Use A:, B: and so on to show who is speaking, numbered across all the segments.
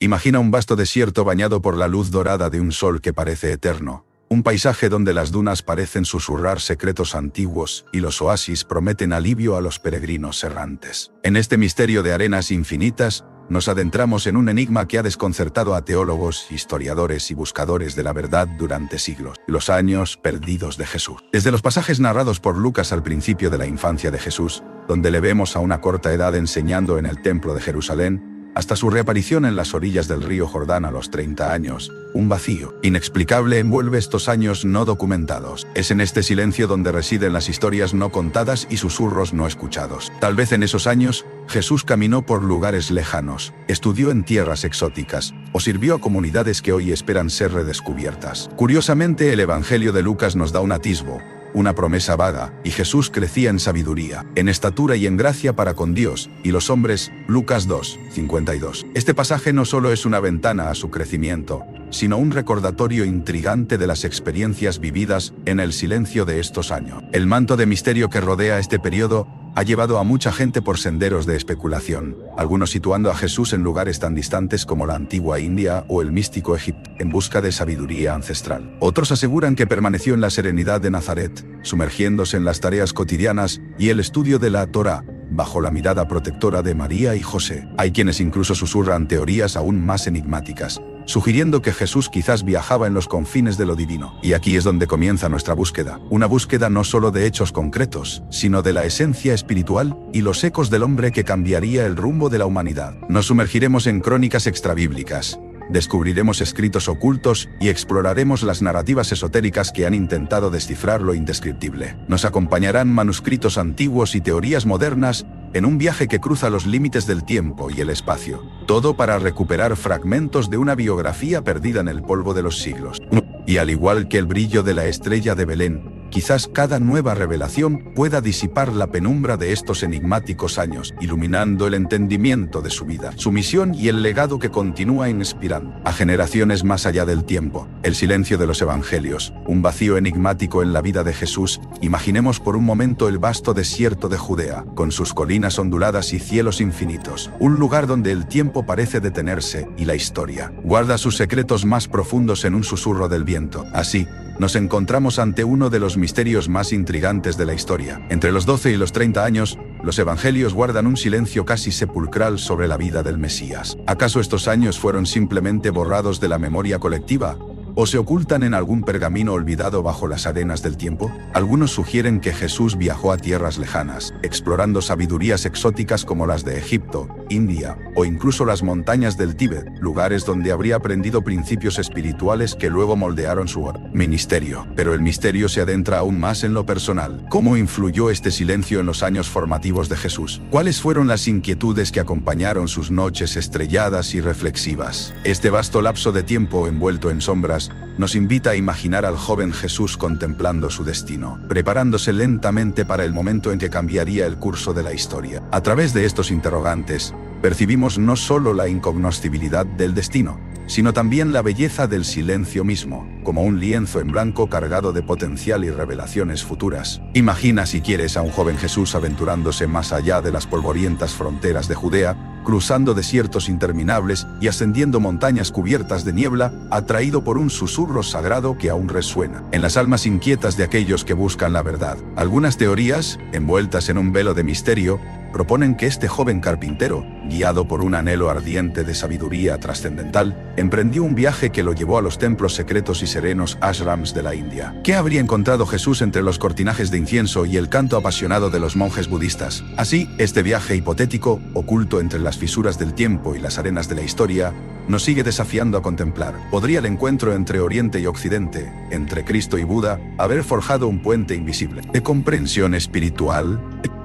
A: Imagina un vasto desierto bañado por la luz dorada de un sol que parece eterno. Un paisaje donde las dunas parecen susurrar secretos antiguos y los oasis prometen alivio a los peregrinos errantes. En este misterio de arenas infinitas, nos adentramos en un enigma que ha desconcertado a teólogos, historiadores y buscadores de la verdad durante siglos: los años perdidos de Jesús. Desde los pasajes narrados por Lucas al principio de la infancia de Jesús, donde le vemos a una corta edad enseñando en el templo de Jerusalén, hasta su reaparición en las orillas del río Jordán a los 30 años, un vacío inexplicable envuelve estos años no documentados. Es en este silencio donde residen las historias no contadas y susurros no escuchados. Tal vez en esos años, Jesús caminó por lugares lejanos, estudió en tierras exóticas, o sirvió a comunidades que hoy esperan ser redescubiertas. Curiosamente, el Evangelio de Lucas nos da un atisbo, una promesa vaga: y Jesús crecía en sabiduría, en estatura y en gracia para con Dios y los hombres. Lucas 2:52. Este pasaje no solo es una ventana a su crecimiento, sino un recordatorio intrigante de las experiencias vividas en el silencio de estos años. El manto de misterio que rodea este periodo ha llevado a mucha gente por senderos de especulación, algunos situando a Jesús en lugares tan distantes como la antigua India o el místico Egipto, en busca de sabiduría ancestral. Otros aseguran que permaneció en la serenidad de Nazaret, sumergiéndose en las tareas cotidianas y el estudio de la Torá, bajo la mirada protectora de María y José. Hay quienes incluso susurran teorías aún más enigmáticas, sugiriendo que Jesús quizás viajaba en los confines de lo divino. Y aquí es donde comienza nuestra búsqueda, una búsqueda no solo de hechos concretos, sino de la esencia espiritual y los ecos del hombre que cambiaría el rumbo de la humanidad. Nos sumergiremos en crónicas extrabíblicas, descubriremos escritos ocultos y exploraremos las narrativas esotéricas que han intentado descifrar lo indescriptible. Nos acompañarán manuscritos antiguos y teorías modernas en un viaje que cruza los límites del tiempo y el espacio. Todo para recuperar fragmentos de una biografía perdida en el polvo de los siglos. Y al igual que el brillo de la estrella de Belén, quizás cada nueva revelación pueda disipar la penumbra de estos enigmáticos años, iluminando el entendimiento de su vida, su misión y el legado que continúa inspirando a generaciones más allá del tiempo. El silencio de los evangelios, un vacío enigmático en la vida de Jesús. Imaginemos por un momento el vasto desierto de Judea, con sus colinas onduladas y cielos infinitos, un lugar donde el tiempo parece detenerse y la historia guarda sus secretos más profundos en un susurro del viento. Así, nos encontramos ante uno de los misterios más intrigantes de la historia. Entre los 12 y los 30 años, los evangelios guardan un silencio casi sepulcral sobre la vida del Mesías. ¿Acaso estos años fueron simplemente borrados de la memoria colectiva? ¿O se ocultan en algún pergamino olvidado bajo las arenas del tiempo? Algunos sugieren que Jesús viajó a tierras lejanas, explorando sabidurías exóticas como las de Egipto, India, o incluso las montañas del Tíbet, lugares donde habría aprendido principios espirituales que luego moldearon su ministerio. Pero el misterio se adentra aún más en lo personal. ¿Cómo influyó este silencio en los años formativos de Jesús? ¿Cuáles fueron las inquietudes que acompañaron sus noches estrelladas y reflexivas? Este vasto lapso de tiempo envuelto en sombras nos invita a imaginar al joven Jesús contemplando su destino, preparándose lentamente para el momento en que cambiaría el curso de la historia. A través de estos interrogantes, percibimos no solo la incognoscibilidad del destino, sino también la belleza del silencio mismo, como un lienzo en blanco cargado de potencial y revelaciones futuras. Imagina, si quieres, a un joven Jesús aventurándose más allá de las polvorientas fronteras de Judea, cruzando desiertos interminables y ascendiendo montañas cubiertas de niebla, atraído por un susurro sagrado que aún resuena en las almas inquietas de aquellos que buscan la verdad. Algunas teorías, envueltas en un velo de misterio, proponen que este joven carpintero, guiado por un anhelo ardiente de sabiduría trascendental, emprendió un viaje que lo llevó a los templos secretos y serenos ashrams de la India. ¿Qué habría encontrado Jesús entre los cortinajes de incienso y el canto apasionado de los monjes budistas? Así, este viaje hipotético, oculto entre las fisuras del tiempo y las arenas de la historia, nos sigue desafiando a contemplar. ¿Podría el encuentro entre Oriente y Occidente, entre Cristo y Buda, haber forjado un puente invisible de comprensión espiritual?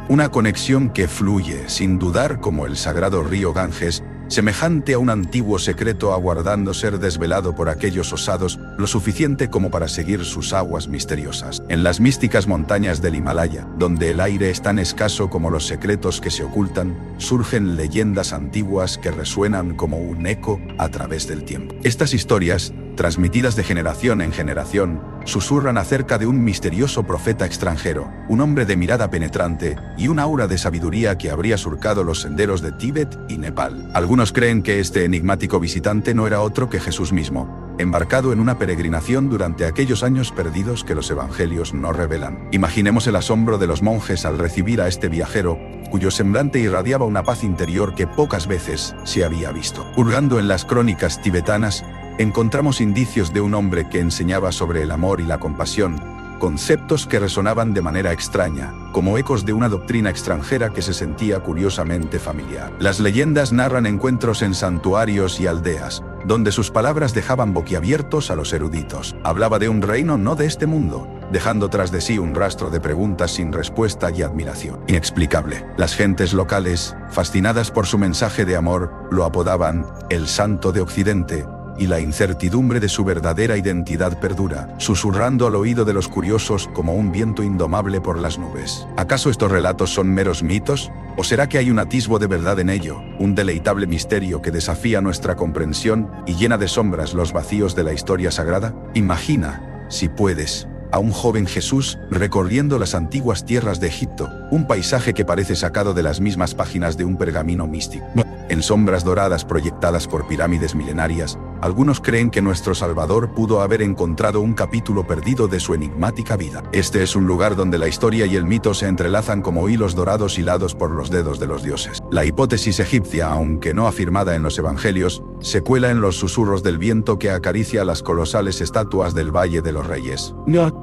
A: Una conexión que fluye, sin dudar, como el sagrado río Ganges, semejante a un antiguo secreto aguardando ser desvelado por aquellos osados, lo suficiente como para seguir sus aguas misteriosas. En las místicas montañas del Himalaya, donde el aire es tan escaso como los secretos que se ocultan, surgen leyendas antiguas que resuenan como un eco a través del tiempo. Estas historias transmitidas de generación en generación, susurran acerca de un misterioso profeta extranjero, un hombre de mirada penetrante y un aura de sabiduría que habría surcado los senderos de Tíbet y Nepal. Algunos creen que este enigmático visitante no era otro que Jesús mismo, embarcado en una peregrinación durante aquellos años perdidos que los evangelios no revelan. Imaginemos el asombro de los monjes al recibir a este viajero, cuyo semblante irradiaba una paz interior que pocas veces se había visto. Hurgando en las crónicas tibetanas, encontramos indicios de un hombre que enseñaba sobre el amor y la compasión, conceptos que resonaban de manera extraña, como ecos de una doctrina extranjera que se sentía curiosamente familiar. Las leyendas narran encuentros en santuarios y aldeas, donde sus palabras dejaban boquiabiertos a los eruditos. Hablaba de un reino no de este mundo, dejando tras de sí un rastro de preguntas sin respuesta y admiración inexplicable. Las gentes locales, fascinadas por su mensaje de amor, lo apodaban el Santo de Occidente, y la incertidumbre de su verdadera identidad perdura, susurrando al oído de los curiosos como un viento indomable por las nubes. ¿Acaso estos relatos son meros mitos? ¿O será que hay un atisbo de verdad en ello, un deleitable misterio que desafía nuestra comprensión y llena de sombras los vacíos de la historia sagrada? Imagina, si puedes, a un joven Jesús recorriendo las antiguas tierras de Egipto, un paisaje que parece sacado de las mismas páginas de un pergamino místico. En sombras doradas proyectadas por pirámides milenarias, algunos creen que nuestro Salvador pudo haber encontrado un capítulo perdido de su enigmática vida. Este es un lugar donde la historia y el mito se entrelazan como hilos dorados hilados por los dedos de los dioses. La hipótesis egipcia, aunque no afirmada en los evangelios, se cuela en los susurros del viento que acaricia las colosales estatuas del Valle de los Reyes.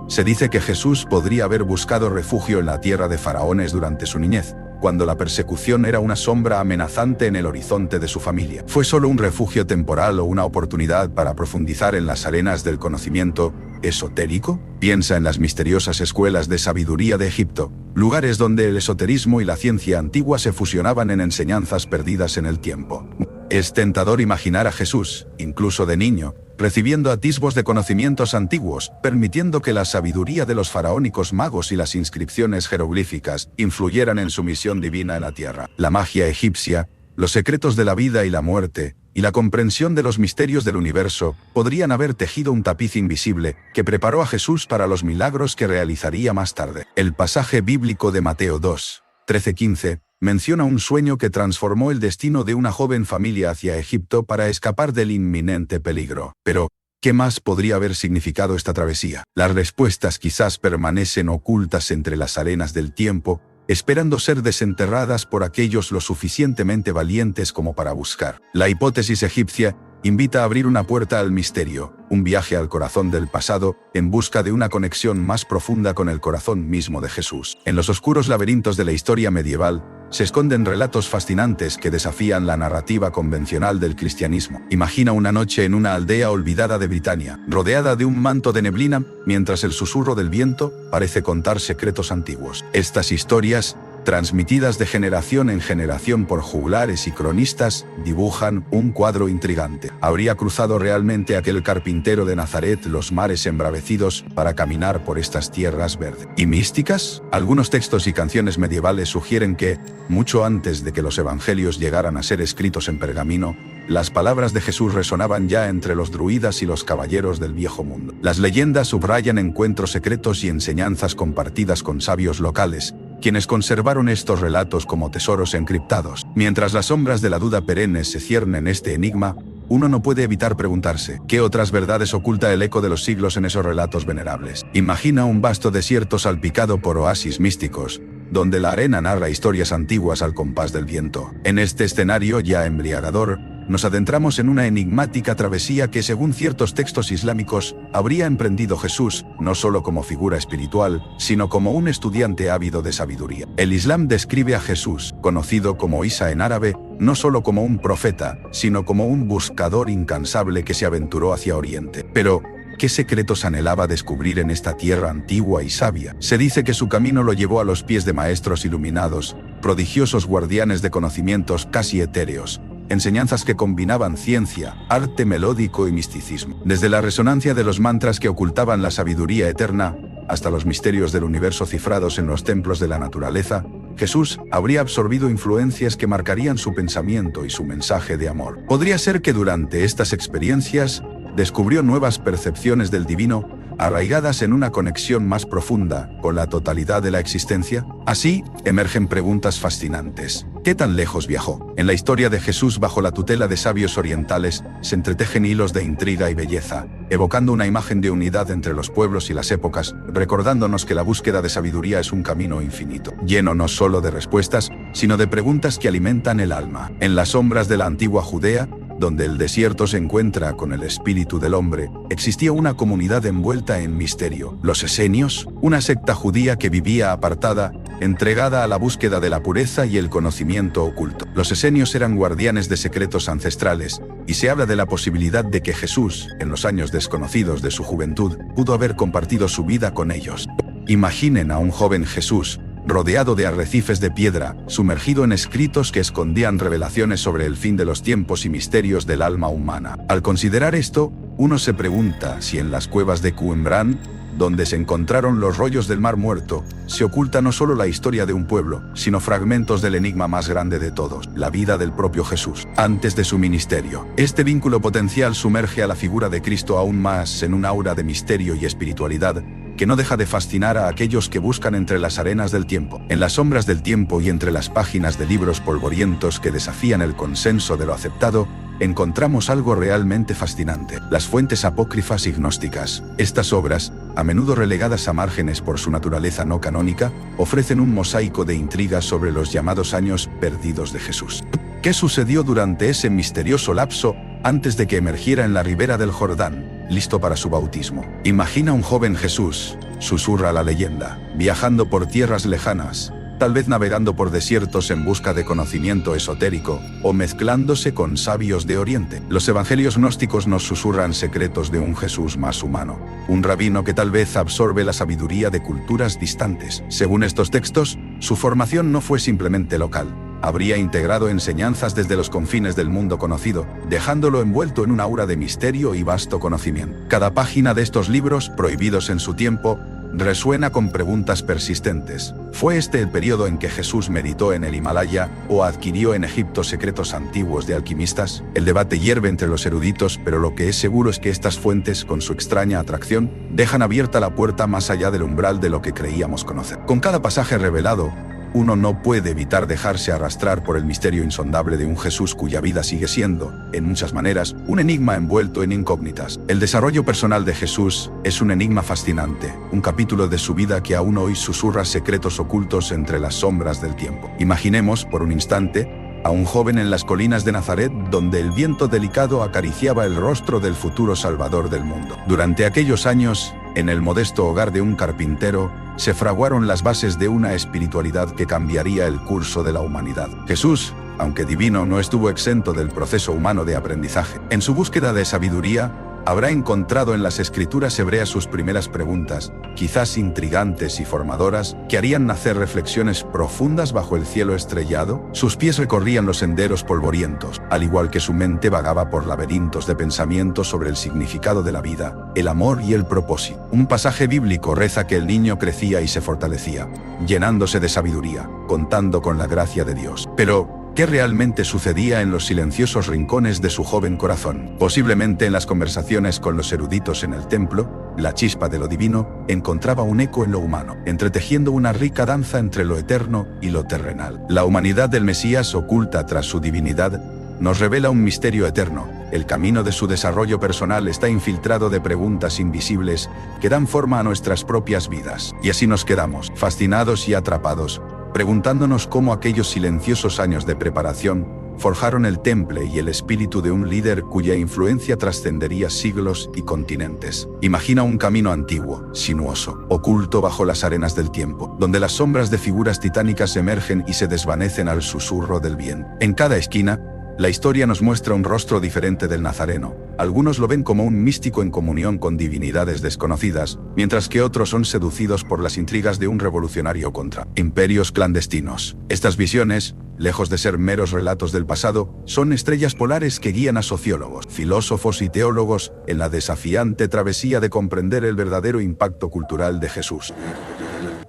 A: Se dice que Jesús podría haber buscado refugio en la tierra de faraones durante su niñez, cuando la persecución era una sombra amenazante en el horizonte de su familia. ¿Fue solo un refugio temporal o una oportunidad para profundizar en las arenas del conocimiento esotérico? Piensa en las misteriosas escuelas de sabiduría de Egipto, lugares donde el esoterismo y la ciencia antigua se fusionaban en enseñanzas perdidas en el tiempo. Es tentador imaginar a Jesús, incluso de niño, recibiendo atisbos de conocimientos antiguos, permitiendo que la sabiduría de los faraónicos magos y las inscripciones jeroglíficas influyeran en su misión divina en la tierra. La magia egipcia, los secretos de la vida y la muerte, y la comprensión de los misterios del universo, podrían haber tejido un tapiz invisible que preparó a Jesús para los milagros que realizaría más tarde. El pasaje bíblico de Mateo 2, 13-15, menciona un sueño que transformó el destino de una joven familia hacia Egipto para escapar del inminente peligro. Pero, ¿qué más podría haber significado esta travesía? Las respuestas quizás permanecen ocultas entre las arenas del tiempo, esperando ser desenterradas por aquellos lo suficientemente valientes como para buscar. La hipótesis egipcia invita a abrir una puerta al misterio, un viaje al corazón del pasado, en busca de una conexión más profunda con el corazón mismo de Jesús. En los oscuros laberintos de la historia medieval, se esconden relatos fascinantes que desafían la narrativa convencional del cristianismo. Imagina una noche en una aldea olvidada de Britania, rodeada de un manto de neblina, mientras el susurro del viento parece contar secretos antiguos. Estas historias, transmitidas de generación en generación por juglares y cronistas, dibujan un cuadro intrigante. ¿Habría cruzado realmente aquel carpintero de Nazaret los mares embravecidos para caminar por estas tierras verdes y místicas? Algunos textos y canciones medievales sugieren que, mucho antes de que los evangelios llegaran a ser escritos en pergamino, las palabras de Jesús resonaban ya entre los druidas y los caballeros del viejo mundo. Las leyendas subrayan encuentros secretos y enseñanzas compartidas con sabios locales, quienes conservaron estos relatos como tesoros encriptados. Mientras las sombras de la duda perenne se ciernen este enigma, uno no puede evitar preguntarse, ¿qué otras verdades oculta el eco de los siglos en esos relatos venerables? Imagina un vasto desierto salpicado por oasis místicos, donde la arena narra historias antiguas al compás del viento. En este escenario ya embriagador, nos adentramos en una enigmática travesía que, según ciertos textos islámicos, habría emprendido Jesús, no solo como figura espiritual, sino como un estudiante ávido de sabiduría. El Islam describe a Jesús, conocido como Isa en árabe, no solo como un profeta, sino como un buscador incansable que se aventuró hacia Oriente. Pero, ¿qué secretos anhelaba descubrir en esta tierra antigua y sabia? Se dice que su camino lo llevó a los pies de maestros iluminados, prodigiosos guardianes de conocimientos casi etéreos, enseñanzas que combinaban ciencia, arte melódico y misticismo. Desde la resonancia de los mantras que ocultaban la sabiduría eterna, hasta los misterios del universo cifrados en los templos de la naturaleza, Jesús habría absorbido influencias que marcarían su pensamiento y su mensaje de amor. Podría ser que durante estas experiencias descubrió nuevas percepciones del divino, arraigadas en una conexión más profunda con la totalidad de la existencia. Así, emergen preguntas fascinantes. ¿Qué tan lejos viajó? En la historia de Jesús bajo la tutela de sabios orientales, se entretejen hilos de intriga y belleza, evocando una imagen de unidad entre los pueblos y las épocas, recordándonos que la búsqueda de sabiduría es un camino infinito, lleno no solo de respuestas, sino de preguntas que alimentan el alma. En las sombras de la antigua Judea, donde el desierto se encuentra con el espíritu del hombre, existía una comunidad envuelta en misterio. Los esenios, una secta judía que vivía apartada, entregada a la búsqueda de la pureza y el conocimiento oculto. Los esenios eran guardianes de secretos ancestrales, y se habla de la posibilidad de que Jesús, en los años desconocidos de su juventud, pudo haber compartido su vida con ellos. Imaginen a un joven Jesús, rodeado de arrecifes de piedra, sumergido en escritos que escondían revelaciones sobre el fin de los tiempos y misterios del alma humana. Al considerar esto, uno se pregunta si en las cuevas de Qumran, donde se encontraron los rollos del Mar Muerto, se oculta no solo la historia de un pueblo, sino fragmentos del enigma más grande de todos, la vida del propio Jesús, antes de su ministerio. Este vínculo potencial sumerge a la figura de Cristo aún más en un aura de misterio y espiritualidad, que no deja de fascinar a aquellos que buscan entre las arenas del tiempo, en las sombras del tiempo y entre las páginas de libros polvorientos que desafían el consenso de lo aceptado, encontramos algo realmente fascinante: las fuentes apócrifas y gnósticas. Estas obras, a menudo relegadas a márgenes por su naturaleza no canónica, ofrecen un mosaico de intrigas sobre los llamados años perdidos de Jesús. ¿Qué sucedió durante ese misterioso lapso antes de que emergiera en la ribera del Jordán, listo para su bautismo? Imagina un joven Jesús, susurra la leyenda, viajando por tierras lejanas, tal vez navegando por desiertos en busca de conocimiento esotérico, o mezclándose con sabios de Oriente. Los evangelios gnósticos nos susurran secretos de un Jesús más humano, un rabino que tal vez absorbe la sabiduría de culturas distantes. Según estos textos, su formación no fue simplemente local. Habría integrado enseñanzas desde los confines del mundo conocido, dejándolo envuelto en un aura de misterio y vasto conocimiento. Cada página de estos libros, prohibidos en su tiempo, resuena con preguntas persistentes. ¿Fue este el periodo en que Jesús meditó en el Himalaya o adquirió en Egipto secretos antiguos de alquimistas? El debate hierve entre los eruditos, pero lo que es seguro es que estas fuentes, con su extraña atracción, dejan abierta la puerta más allá del umbral de lo que creíamos conocer. Con cada pasaje revelado, uno no puede evitar dejarse arrastrar por el misterio insondable de un Jesús cuya vida sigue siendo, en muchas maneras, un enigma envuelto en incógnitas. El desarrollo personal de Jesús es un enigma fascinante, un capítulo de su vida que aún hoy susurra secretos ocultos entre las sombras del tiempo. Imaginemos, por un instante, a un joven en las colinas de Nazaret, donde el viento delicado acariciaba el rostro del futuro Salvador del mundo. Durante aquellos años, en el modesto hogar de un carpintero, se fraguaron las bases de una espiritualidad que cambiaría el curso de la humanidad. Jesús, aunque divino, no estuvo exento del proceso humano de aprendizaje. En su búsqueda de sabiduría, habrá encontrado en las escrituras hebreas sus primeras preguntas, quizás intrigantes y formadoras, que harían nacer reflexiones profundas bajo el cielo estrellado. Sus pies recorrían los senderos polvorientos, al igual que su mente vagaba por laberintos de pensamientos sobre el significado de la vida, el amor y el propósito. Un pasaje bíblico reza que el niño crecía y se fortalecía, llenándose de sabiduría, contando con la gracia de Dios. Pero, ¿qué realmente sucedía en los silenciosos rincones de su joven corazón? Posiblemente en las conversaciones con los eruditos en el templo, la chispa de lo divino encontraba un eco en lo humano, entretejiendo una rica danza entre lo eterno y lo terrenal. La humanidad del Mesías, oculta tras su divinidad, nos revela un misterio eterno. El camino de su desarrollo personal está infiltrado de preguntas invisibles que dan forma a nuestras propias vidas. Y así nos quedamos, fascinados y atrapados, preguntándonos cómo aquellos silenciosos años de preparación forjaron el temple y el espíritu de un líder cuya influencia trascendería siglos y continentes. Imagina un camino antiguo, sinuoso, oculto bajo las arenas del tiempo, donde las sombras de figuras titánicas emergen y se desvanecen al susurro del viento. En cada esquina, la historia nos muestra un rostro diferente del Nazareno. Algunos lo ven como un místico en comunión con divinidades desconocidas, mientras que otros son seducidos por las intrigas de un revolucionario contra imperios clandestinos. Estas visiones, lejos de ser meros relatos del pasado, son estrellas polares que guían a sociólogos, filósofos y teólogos en la desafiante travesía de comprender el verdadero impacto cultural de Jesús.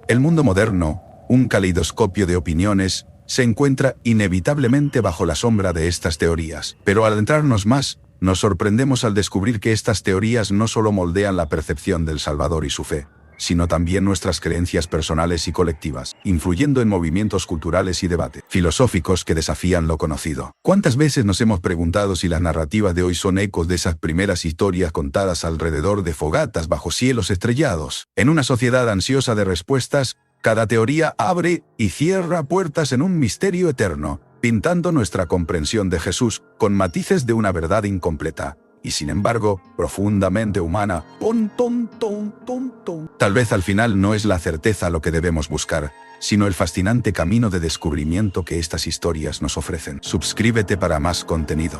A: El mundo moderno, un caleidoscopio de opiniones, se encuentra inevitablemente bajo la sombra de estas teorías. Pero al adentrarnos más, Nos sorprendemos al descubrir que estas teorías no solo moldean la percepción del Salvador y su fe, sino también nuestras creencias personales y colectivas, influyendo en movimientos culturales y debate filosóficos que desafían lo conocido. ¿Cuántas veces nos hemos preguntado si las narrativas de hoy son ecos de esas primeras historias contadas alrededor de fogatas bajo cielos estrellados? En una sociedad ansiosa de respuestas, cada teoría abre y cierra puertas en un misterio eterno, pintando nuestra comprensión de Jesús con matices de una verdad incompleta y sin embargo, profundamente humana. Tal vez al final no es la certeza lo que debemos buscar, sino el fascinante camino de descubrimiento que estas historias nos ofrecen. Suscríbete para más contenido.